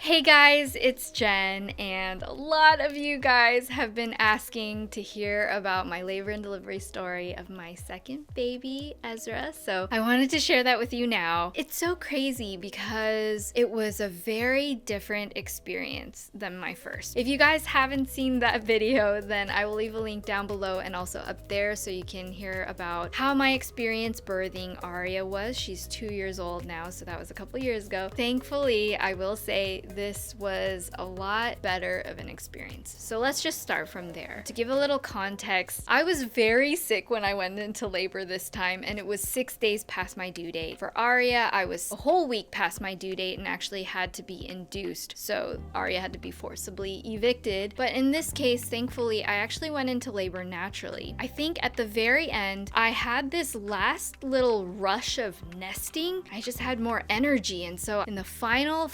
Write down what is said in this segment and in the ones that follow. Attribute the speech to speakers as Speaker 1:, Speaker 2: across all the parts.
Speaker 1: Hey guys, it's Jen, and a lot of you guys have been asking to hear about my labor and delivery story of my second baby, Ezra, so I wanted to share that with you now. It's so crazy because it was a very different experience than my first. If you guys haven't seen that video, then I will leave a link down below and also up there so you can hear about how my experience birthing Aria was. She's 2 years old now, so that was a couple years ago. Thankfully, I will say this was a lot better of an experience. So let's just start from there. To give a little context, I was very sick when I went into labor this time, and it was 6 days past my due date. For Aria, I was a whole week past my due date and actually had to be induced. So Aria had to be forcibly evicted. But in this case, thankfully, I actually went into labor naturally. I think at the very end, I had this last little rush of nesting. I just had more energy. And so in the final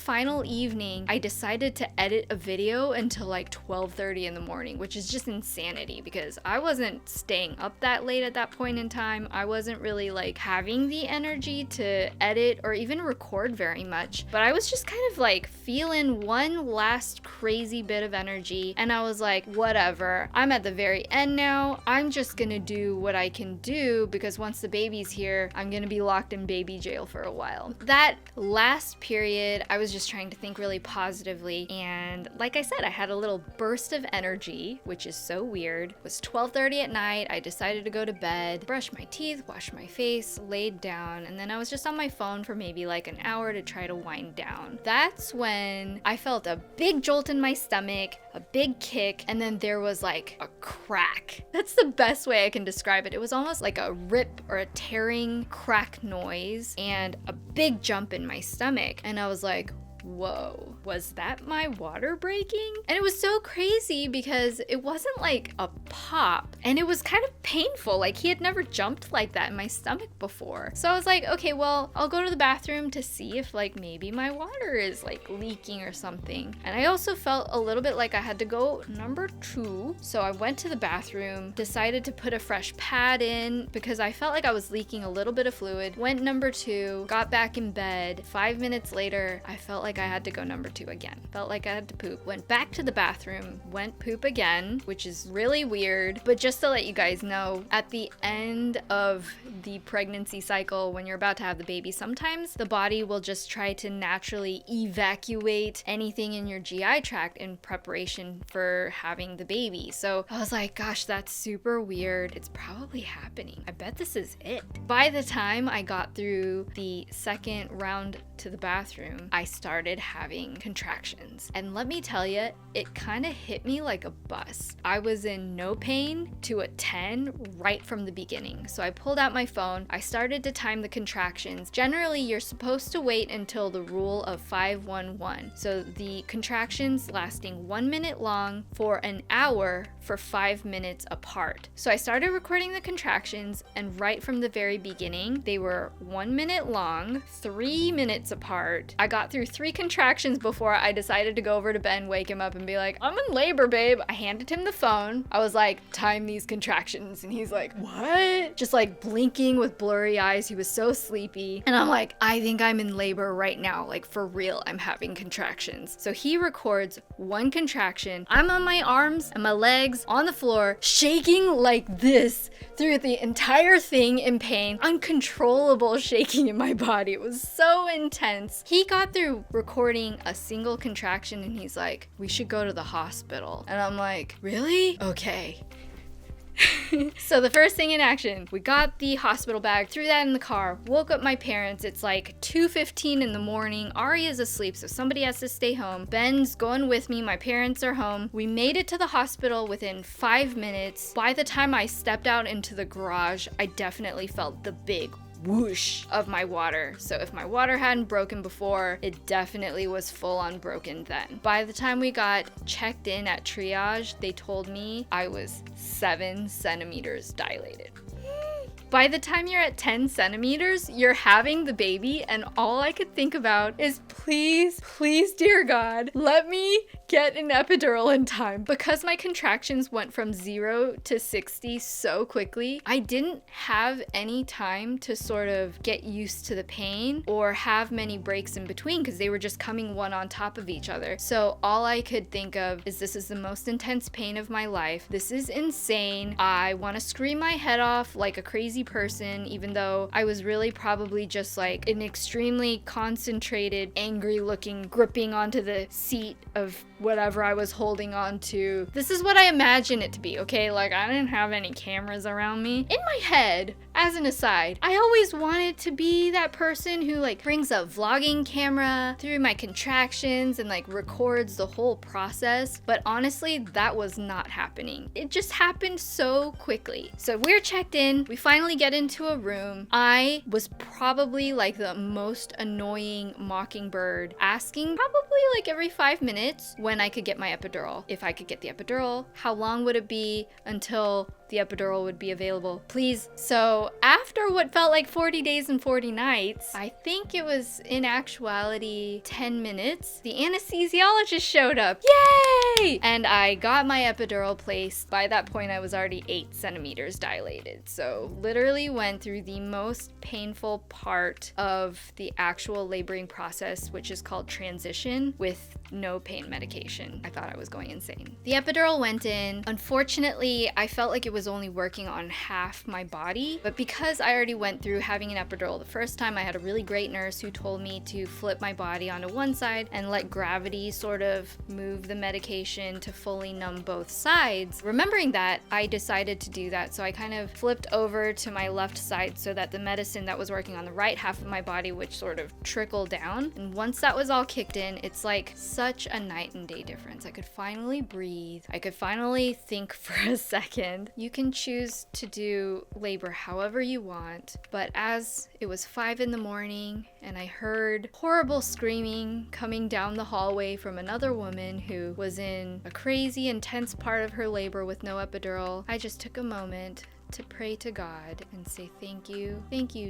Speaker 1: evening, I decided to edit a video until like 12:30 in the morning, which is just insanity because I wasn't staying up that late at that point in time. I wasn't really like having the energy to edit or even record very much, but I was just kind of like feeling one last crazy bit of energy, and I was like, whatever, I'm at the very end now. I'm just gonna do what I can do because once the baby's here, I'm gonna be locked in baby jail for a while. That last period, I was just trying to think really positively, and like I said, I had a little burst of energy, which is so weird. It was 12:30 at night. I decided to go to bed, brush my teeth, wash my face, laid down, and then I was just on my phone for maybe like an hour to try to wind down. That's when I felt a big jolt in my stomach, a big kick, and then there was like a crack. That's the best way I can describe it. It was almost like a rip or a tearing crack noise and a big jump in my stomach, and I was like, whoa, was that my water breaking? And it was so crazy because it wasn't like a pop, and it was kind of painful. Like, he had never jumped like that in my stomach before. So I was like, okay, well, I'll go to the bathroom to see if like maybe my water is like leaking or something. And I also felt a little bit like I had to go number 2. So I went to the bathroom, decided to put a fresh pad in because I felt like I was leaking a little bit of fluid. Went number 2, got back in bed. 5 minutes later, I felt like I had to go number 2 again. Felt like I had to poop. Went back to the bathroom, went poop again, which is really weird. But just to let you guys know, at the end of the pregnancy cycle, when you're about to have the baby, sometimes the body will just try to naturally evacuate anything in your GI tract in preparation for having the baby. So I was like, gosh, that's super weird. It's probably happening. I bet this is it. By the time I got through the second round to the bathroom, I started having contractions. And let me tell you, it kind of hit me like a bus. I was in no pain to a 10 right from the beginning. So I pulled out my phone. I started to time the contractions. Generally, you're supposed to wait until the rule of 5-1-1. So the contractions lasting 1 minute long for an hour for 5 minutes apart. So I started recording the contractions, and right from the very beginning, they were 1 minute long, 3 minutes apart. I got through 3 contractions before I decided to go over to Ben, wake him up, and be like, I'm in labor, babe. I handed him the phone. I was like, time these contractions. And he's like, what? Just like blinking with blurry eyes. He was so sleepy. And I'm like, I think I'm in labor right now. Like, for real, I'm having contractions. So he records 1 contraction. I'm on my arms and my legs on the floor, shaking like this through the entire thing in pain. Uncontrollable shaking in my body. It was so intense. He got through recording a single contraction and he's like, we should go to the hospital. And I'm like, really? Okay. So the first thing in action, we got the hospital bag, threw that in the car, woke up my parents. It's like 2:15 in the morning. Aria's asleep, so somebody has to stay home. Ben's going with me. My parents are home. We made it to the hospital within 5 minutes. By the time I stepped out into the garage, I definitely felt the big whoosh of my water. So if my water hadn't broken before, it definitely was full on broken then. By the time we got checked in at triage, they told me I was 7 centimeters dilated. By the time you're at 10 centimeters, you're having the baby, and all I could think about is please, please, dear God, let me get an epidural in time. Because my contractions went from 0 to 60 so quickly, I didn't have any time to sort of get used to the pain or have many breaks in between because they were just coming one on top of each other. So all I could think of is this is the most intense pain of my life. This is insane. I want to scream my head off like a crazy person, even though I was really probably just like an extremely concentrated, angry looking, gripping onto the seat of whatever I was holding on to. This is what I imagine it to be, okay? Like, I didn't have any cameras around me. In my head, as an aside, I always wanted to be that person who like brings a vlogging camera through my contractions and like records the whole process. But honestly, that was not happening. It just happened so quickly. So we're checked in. We finally get into a room. I was probably like the most annoying mockingbird, asking probably like every 5 minutes when I could get my epidural. If I could get the epidural, how long would it be until the epidural would be available, please. So after what felt like 40 days and 40 nights, I think it was in actuality 10 minutes, the anesthesiologist showed up. Yay! And I got my epidural placed. By that point, I was already 8 centimeters dilated. So literally went through the most painful part of the actual laboring process, which is called transition, with no pain medication. I thought I was going insane. The epidural went in. Unfortunately, I felt like it was only working on half my body, but because I already went through having an epidural the first time, I had a really great nurse who told me to flip my body onto one side and let gravity sort of move the medication to fully numb both sides. Remembering that, I decided to do that, so I kind of flipped over to my left side so that the medicine that was working on the right half of my body would sort of trickle down. And once that was all kicked in, it's like such a night and day difference. I could finally breathe. I could finally think for a second. You can choose to do labor however you want, but as it was 5 in the morning and I heard horrible screaming coming down the hallway from another woman who was in a crazy intense part of her labor with no epidural, I just took a moment to pray to God and say thank you,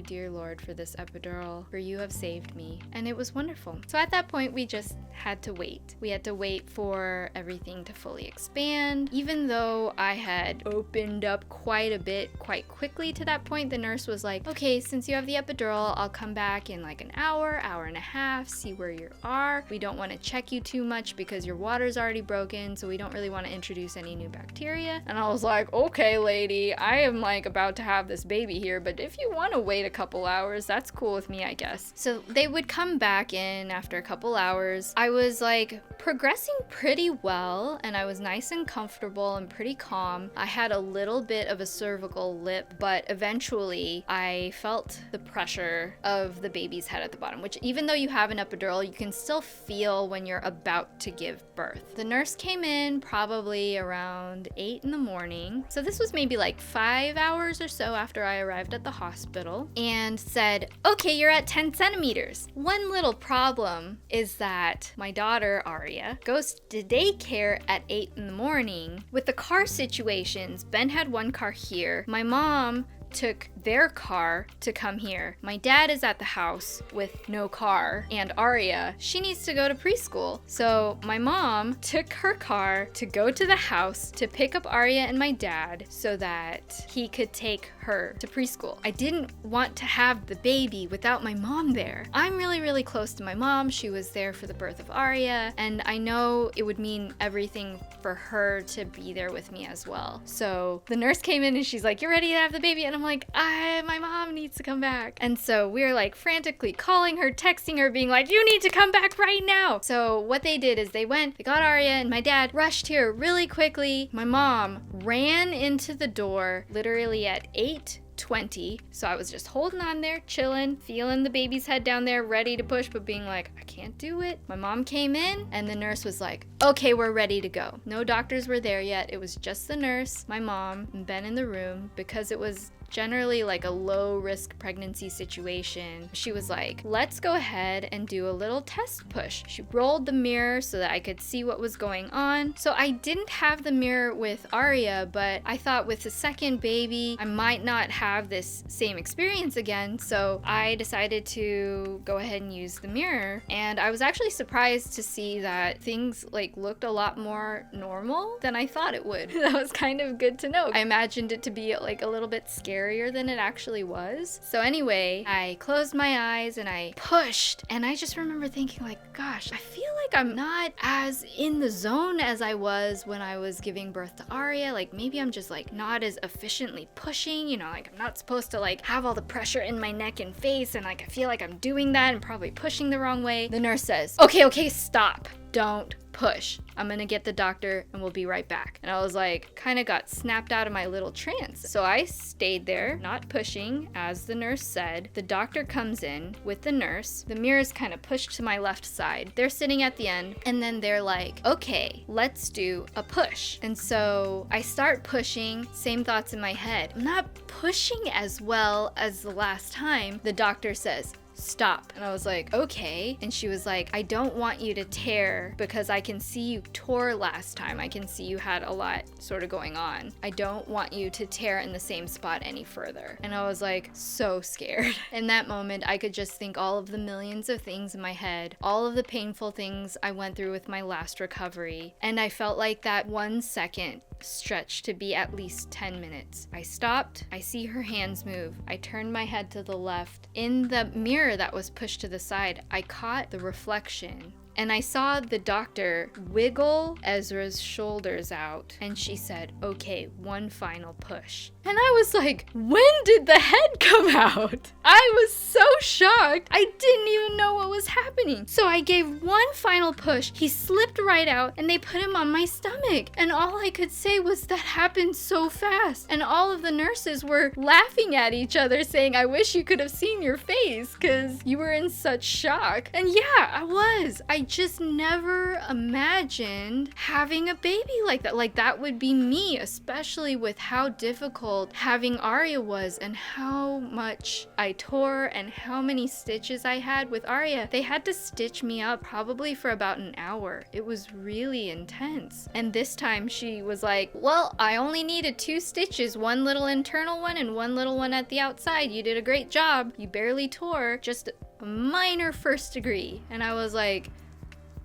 Speaker 1: dear Lord, for this epidural, for you have saved me. And it was wonderful. So at that point, we just had to wait. We had to wait for everything to fully expand. Even though I had opened up quite a bit quite quickly to that point, the nurse was like, okay, since you have the epidural, I'll come back in like an hour and a half, see where you are. We don't want to check you too much because your water's already broken, so we don't really want to introduce any new bacteria. And I was like, okay, lady, I am like about to have this baby here, but if you want to wait a couple hours, that's cool with me, I guess. So they would come back in after a couple hours. I was like progressing pretty well, and I was nice and comfortable and pretty calm. I had a little bit of a cervical lip, but eventually I felt the pressure of the baby's head at the bottom, which even though you have an epidural, you can still feel when you're about to give birth. The nurse came in probably around 8 in the morning. So this was maybe like 5 hours or so after I arrived at the hospital, and said, okay, you're at 10 centimeters. One little problem is that my daughter, Aria, goes to daycare at 8 in the morning. With the car situations, Ben had one car here. My mom took their car to come here. My dad is at the house with no car, and Aria, she needs to go to preschool. So my mom took her car to go to the house to pick up Aria and my dad so that he could take her to preschool. I didn't want to have the baby without my mom there. I'm really, really close to my mom. She was there for the birth of Aria, and I know it would mean everything for her to be there with me as well. So the nurse came in and she's like, you're ready to have the baby? And I'm like, my mom needs to come back. And so we're like frantically calling her, texting her, being like, you need to come back right now. So what they did is they got Aria, and my dad rushed here really quickly. My mom ran into the door literally at 8:20. So I was just holding on there, chilling, feeling the baby's head down there, ready to push, but being like, I can't do it. My mom came in and the nurse was like, okay, we're ready to go. No doctors were there yet. It was just the nurse, my mom, and Ben in the room because it was generally like a low risk pregnancy situation, she was like, let's go ahead and do a little test push. She rolled the mirror so that I could see what was going on. So I didn't have the mirror with Aria, but I thought with the second baby, I might not have this same experience again. So I decided to go ahead and use the mirror. And I was actually surprised to see that things like looked a lot more normal than I thought it would. That was kind of good to know. I imagined it to be like a little bit scarier than it actually was. So anyway, I closed my eyes and I pushed, and I just remember thinking like, gosh, I feel like I'm not as in the zone as I was when I was giving birth to Aria. Like maybe I'm just like not as efficiently pushing, you know, like I'm not supposed to like have all the pressure in my neck and face, and like I feel like I'm doing that and probably pushing the wrong way. The nurse says, okay, stop. Don't push. I'm gonna get the doctor and we'll be right back. And I was like, kind of got snapped out of my little trance. So I stayed there, not pushing, as the nurse said. The doctor comes in with the nurse. The mirror's kind of pushed to my left side. They're sitting at the end, and then they're like, okay, let's do a push. And so I start pushing, same thoughts in my head. I'm not pushing as well as the last time. The doctor says, stop. And I was like, okay. And she was like, I don't want you to tear because I can see you tore last time. I can see you had a lot sort of going on. I don't want you to tear in the same spot any further. And I was like, so scared. In that moment, I could just think all of the millions of things in my head, all of the painful things I went through with my last recovery. And I felt like that 1 second stretched to be at least 10 minutes. I stopped. I see her hands move. I turned my head to the left. In the mirror that was pushed to the side, I caught the reflection. And I saw the doctor wiggle Ezra's shoulders out, and she said, okay, one final push. And I was like, when did the head come out? I was so shocked. I didn't even know what was happening. So I gave one final push. He slipped right out, and they put him on my stomach. And all I could say was, that happened so fast. And all of the nurses were laughing at each other, saying, I wish you could have seen your face because you were in such shock. And yeah, I was. I just never imagined having a baby like that. Like that would be me, especially with how difficult having Aria was and how much I tore and how many stitches I had with Aria. They had to stitch me up probably for about an hour. It was really intense. And this time she was like, well, I only needed 2 stitches, one little internal one and one little one at the outside. You did a great job. You barely tore, just a minor 1st degree. And I was like,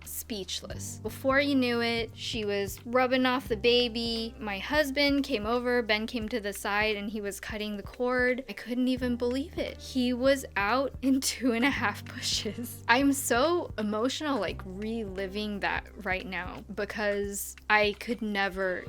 Speaker 1: speechless. Before you knew it, she was rubbing off the baby. My husband came over, Ben came to the side, and he was cutting the cord. I couldn't even believe it. He was out in 2.5 pushes. I'm so emotional, like reliving that right now, because I could never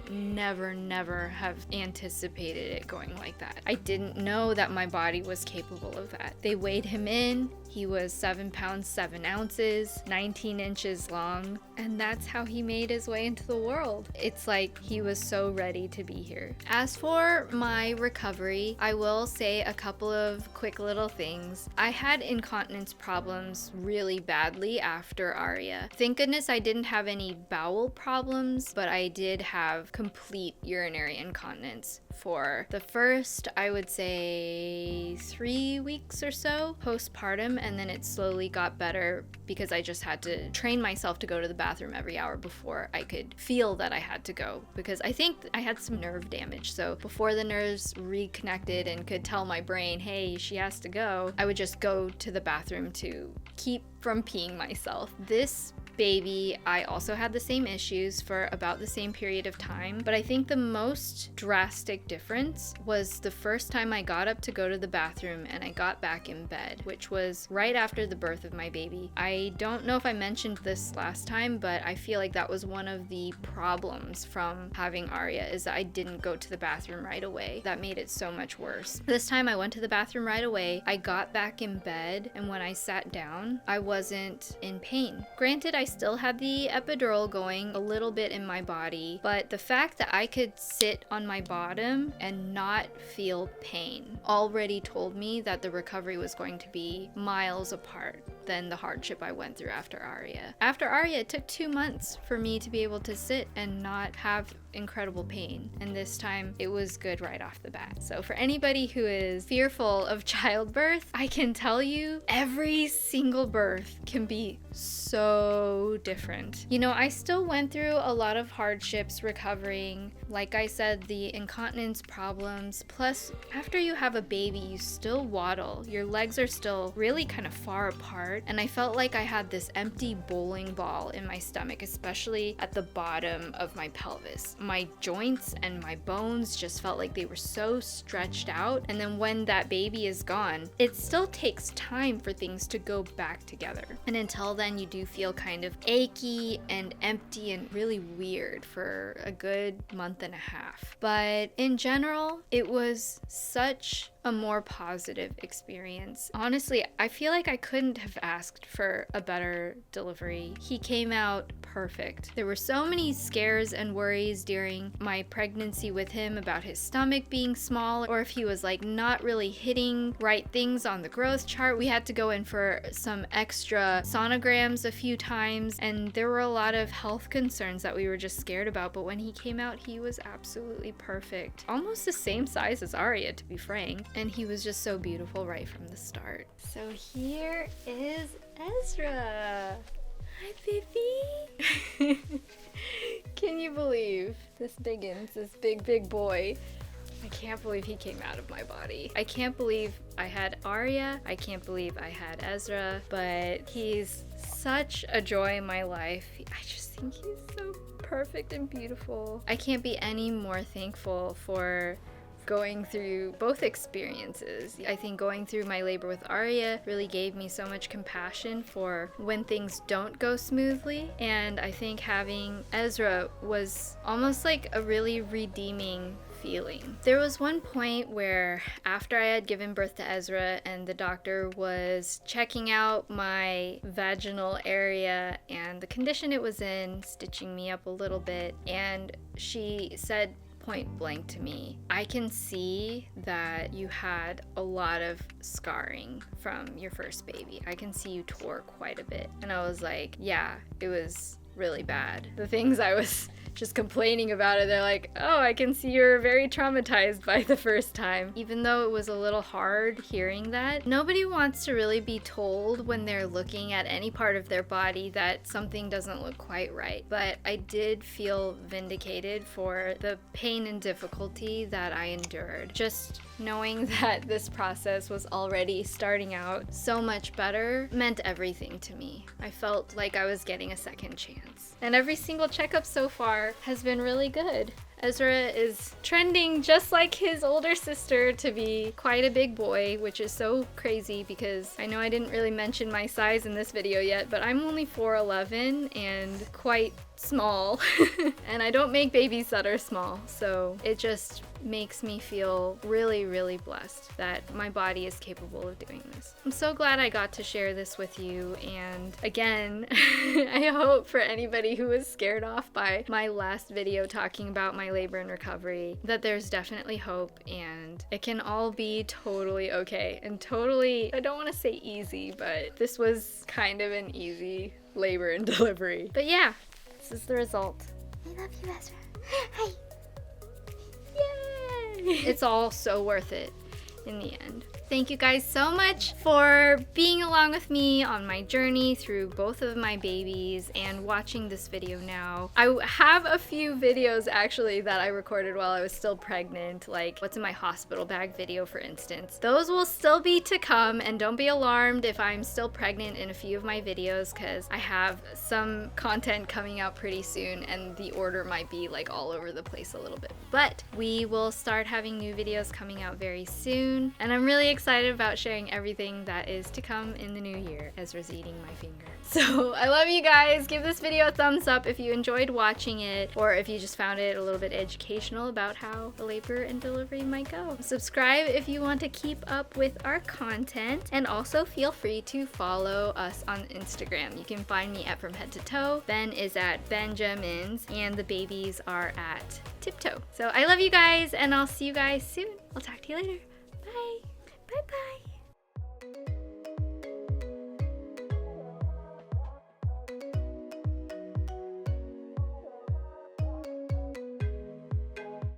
Speaker 1: have anticipated it going like that. I didn't know that my body was capable of that. They weighed him in. He was 7 pounds, 7 ounces, 19 inches long, and that's how he made his way into the world. It's like he was so ready to be here. As for my recovery, I will say a couple of quick little things. I had incontinence problems really badly after Aria. Thank goodness I didn't have any bowel problems, but I did have complete urinary incontinence for the first, I would say, 3 weeks or so postpartum, and then it slowly got better because I just had to train myself to go to the bathroom every hour before I could feel that I had to go, because I think I had some nerve damage. So before the nerves reconnected and could tell my brain, hey, she has to go, I would just go to the bathroom to keep from peeing myself. This baby, I also had the same issues for about the same period of time, but I think the most drastic difference was the first time I got up to go to the bathroom and I got back in bed, which was right after the birth of my baby. I don't know if I mentioned this last time, but I feel like that was one of the problems from having Aria, is that I didn't go to the bathroom right away. That made it so much worse. This time I went to the bathroom right away. I got back in bed, and when I sat down, I wasn't in pain. Granted, I still had the epidural going a little bit in my body, but the fact that I could sit on my bottom and not feel pain already told me that the recovery was going to be miles apart. than the hardship I went through after Aria. After Aria, it took 2 months for me to be able to sit and not have incredible pain, and this time it was good right off the bat. So for anybody who is fearful of childbirth, I can tell you every single birth can be so different. You know, I still went through a lot of hardships recovering. Like I said, the incontinence problems, plus after you have a baby, you still waddle. Your legs are still really kind of far apart, and I felt like I had this empty bowling ball in my stomach, especially at the bottom of my pelvis. My joints and my bones just felt like they were so stretched out, and then when that baby is gone, it still takes time for things to go back together. And until then, you do feel kind of achy and empty and really weird for a good month and a half. But in general, it was such a more positive experience. Honestly, I feel like I couldn't have asked for a better delivery. He came out perfect. There were so many scares and worries during my pregnancy with him about his stomach being small, or if he was like not really hitting right things on the growth chart. We had to go in for some extra sonograms a few times, and there were a lot of health concerns that we were just scared about, but when he came out, he was absolutely perfect. Almost the same size as Aria, to be frank. And he was just so beautiful right from the start. So here is Ezra. Hi, baby. Can you believe this biggins, this big boy? I can't believe he came out of my body. I can't believe I had Aria. I can't believe I had Ezra, but he's such a joy in my life. I just think he's so perfect and beautiful. I can't be any more thankful for going through both experiences. I think going through my labor with Aria really gave me so much compassion for when things don't go smoothly, and I think having Ezra was almost like a really redeeming feeling. There was one point where after I had given birth to Ezra and the doctor was checking out my vaginal area and the condition it was in, stitching me up a little bit, and she said point blank to me, I can see that you had a lot of scarring from your first baby. I can see you tore quite a bit. And I was like, yeah, it was really bad. The things I was just complaining about it, they're like, oh, I can see you're very traumatized by the first time. Even though it was a little hard hearing that, nobody wants to really be told when they're looking at any part of their body that something doesn't look quite right. But I did feel vindicated for the pain and difficulty that I endured. Just knowing that this process was already starting out so much better meant everything to me. I felt like I was getting a second chance. And every single checkup so far has been really good. Ezra is trending just like his older sister to be quite a big boy, which is so crazy because I know I didn't really mention my size in this video yet, but I'm only 4'11" and quite small. And I don't make babies that are small, so it just makes me feel really, really blessed that my body is capable of doing this. I'm so glad I got to share this with you, and again, I hope for anybody who was scared off by my last video talking about my labor and recovery that there's definitely hope and it can all be totally okay and totally, I don't want to say easy, but this was kind of an easy labor and delivery. But yeah, this is the result. I love you, Ezra. Hi. Yay! It's all so worth it in the end. Thank you guys so much for being along with me on my journey through both of my babies and watching this video now. I have a few videos actually that I recorded while I was still pregnant, like what's in my hospital bag video, for instance. Those will still be to come, and don't be alarmed if I'm still pregnant in a few of my videos, because I have some content coming out pretty soon and the order might be like all over the place a little bit. But we will start having new videos coming out very soon, and I'm really excited about sharing everything that is to come in the new year. Ezra's eating my finger. So I love you guys. Give this video a thumbs up if you enjoyed watching it, or if you just found it a little bit educational about how the labor and delivery might go. Subscribe if you want to keep up with our content, and also feel free to follow us on Instagram. You can find me at From Head to Toe. Ben is at Benjamins, and the babies are at Tiptoe. So I love you guys, and I'll see you guys soon. I'll talk to you later. Bye. Bye-bye.